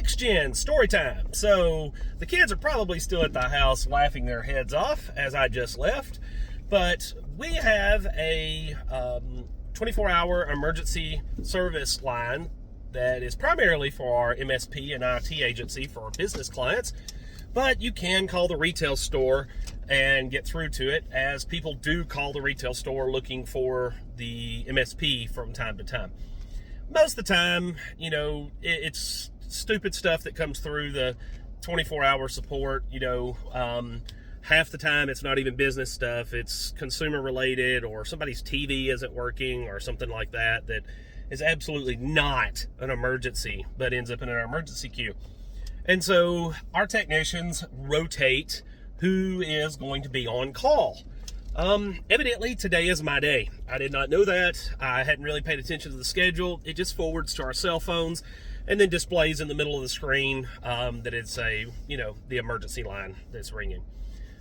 NEXTGen story time. So the kids are probably still at the house laughing their heads off as I just left, but we have a 24-hour emergency service line that is primarily for our MSP and IT agency for our business clients, but you can call the retail store and get through to it, as people do call the retail store looking for the MSP from time to time. Most of the time, you know, it's stupid stuff that comes through the 24-hour support. Half the time it's not even business stuff. It's consumer related, or somebody's TV isn't working or something like that is absolutely not an emergency, but ends up in an emergency queue. And so our technicians rotate who is going to be on call. Evidently today is my day. I did not know that. I hadn't really paid attention to the schedule. It just forwards to our cell phones and then displays in the middle of the screen that it's the emergency line that's ringing.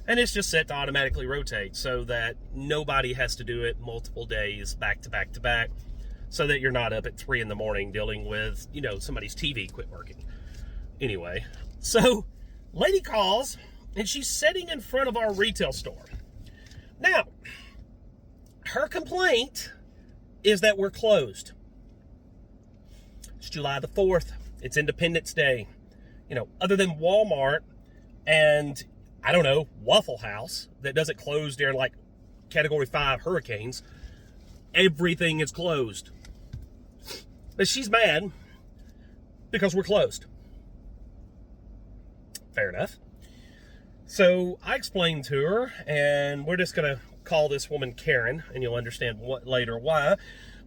And it's just set to automatically rotate so that nobody has to do it multiple days back to back to back, so that you're not up at 3 a.m. dealing with, somebody's TV quit working. Anyway, so lady calls and she's sitting in front of our retail store. Now, her complaint is that we're closed. It's July the 4th. It's Independence Day. Other than Walmart and, Waffle House that doesn't close during like Category 5 hurricanes, everything is closed. But she's mad because we're closed. Fair enough. So I explained to her, and we're just going to call this woman Karen, and you'll understand later why.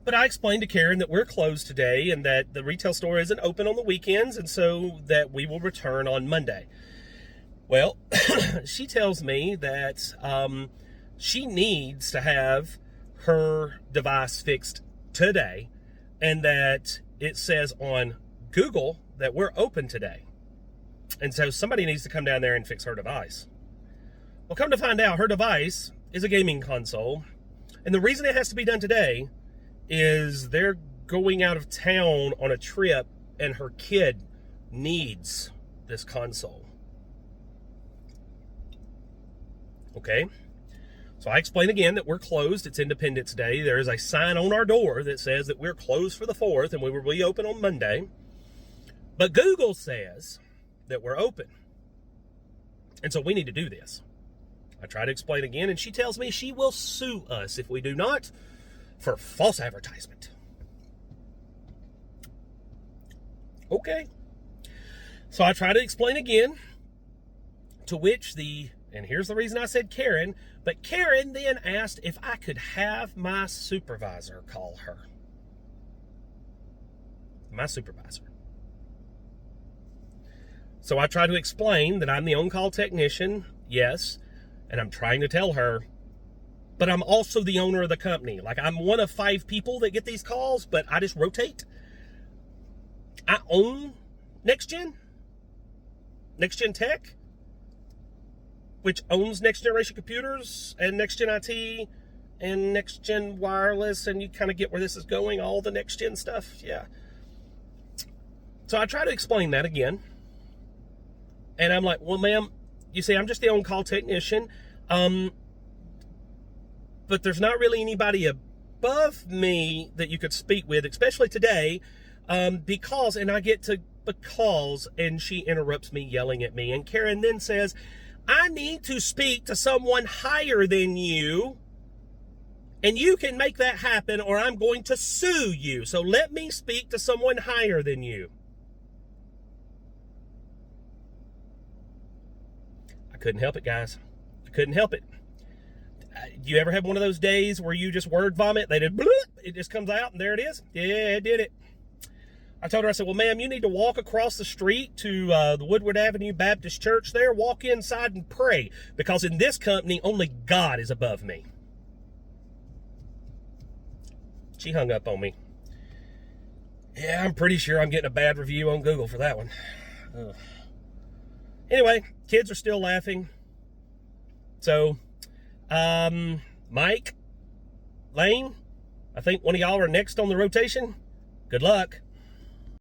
But I explained to Karen that we're closed today and that the retail store isn't open on the weekends, and so that we will return on Monday. Well, she tells me that she needs to have her device fixed today, and that it says on Google that we're open today. And so somebody needs to come down there and fix her device. Well, come to find out, her device is a gaming console. And the reason it has to be done today is they're going out of town on a trip, and her kid needs this console. Okay? So I explain again that we're closed. It's Independence Day. There is a sign on our door that says that we're closed for the 4th and we will reopen on Monday. But Google says that we're open. And so we need to do this. I try to explain again, and she tells me she will sue us if we do not for false advertisement. Okay. So I try to explain again, to which and here's the reason I said Karen, but Karen then asked if I could have my supervisor call her. My supervisor. So I try to explain that I'm the on-call technician, yes, and I'm trying to tell her, but I'm also the owner of the company. Like, I'm one of 5 people that get these calls, but I just rotate. I own NEXTGen Tech, which owns Next Generation Computers and NEXTGen IT and NEXTGen Wireless, and you kind of get where this is going, all the NEXTGen stuff, yeah. So I try to explain that again. And I'm like, well, ma'am, you see, I'm just the on-call technician, but there's not really anybody above me that you could speak with, especially today, because, and she interrupts me, yelling at me, and Karen then says, I need to speak to someone higher than you, and you can make that happen or I'm going to sue you. So let me speak to someone higher than you. I couldn't help it, guys. I couldn't help it. You ever have one of those days where you just word vomit? They did, bloop, it just comes out and there it is. Yeah, it did it. I told her, I said, well, ma'am, you need to walk across the street to the Woodward Avenue Baptist Church there. Walk inside and pray, because in this company, only God is above me. She hung up on me. Yeah, I'm pretty sure I'm getting a bad review on Google for that one. Ugh. Anyway, kids are still laughing. So, Mike, Lane, I think one of y'all are next on the rotation. Good luck.